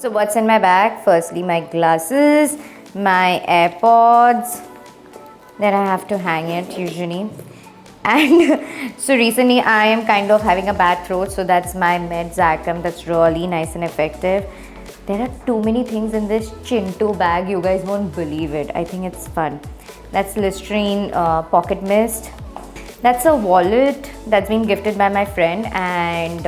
So what's in my bag? Firstly, my glasses, my AirPods, then I have to hang it usually. And so recently I am kind of having a bad throat, so that's my Med Zacum. That's really nice and effective. There are too many things in this Chinto bag, you guys won't believe it. I think it's fun. That's Listerine pocket mist. That's a wallet that's been gifted by my friend, and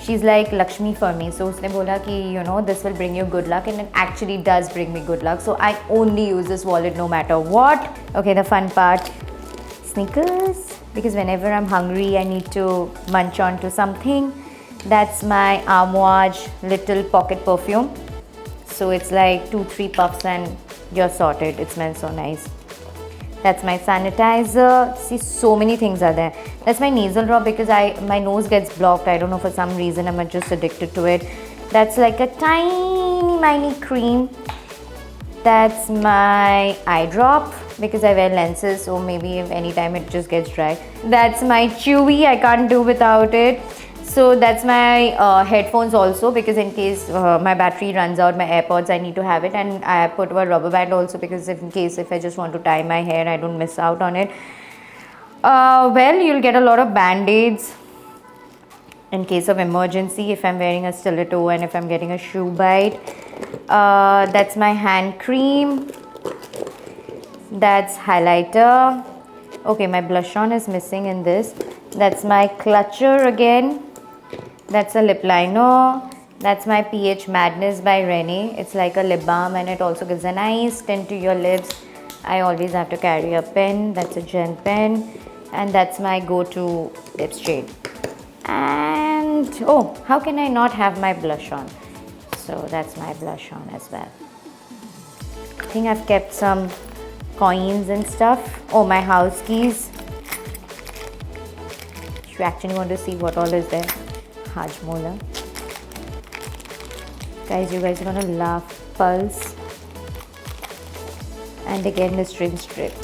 she's like Lakshmi for me. So usne bola ki, you know, this will bring you good luck, and it actually does bring me good luck. So I only use this wallet no matter what. Okay, the fun part, sneakers, because whenever I'm hungry I need to munch on to something. That's my Amouage little pocket perfume. So it's like 2-3 puffs and you're sorted. It smells so nice. That's my sanitizer. See, so many things are there. That's my nasal drop because my nose gets blocked. I don't know, for some reason I'm just addicted to it. That's like a tiny cream. That's my eye drop because I wear lenses, so maybe if anytime it just gets dry. That's my Chewy. I can't do without it. So that's my headphones also, because in case my battery runs out, my AirPods, I need to have it. And I put a rubber band also because in case if I just want to tie my hair, I don't miss out on it. Well, you'll get a lot of band-aids in case of emergency if I'm wearing a stiletto and if I'm getting a shoe bite. That's my hand cream. That's highlighter. Okay, my blush on is missing in this. That's my clutcher again. That's a lip liner. That's my PH Madness by Renee. It's like a lip balm and it also gives a nice tint to your lips. I always have to carry a pen. That's a gel pen. And that's my go-to lips shade. And oh, how can I not have my blush on? So that's my blush on as well. I think I've kept some coins and stuff. Oh, my house keys. If you actually want to see what all is there. Hajmola. Guys, you guys are gonna laugh. Pulse. And again the string strip.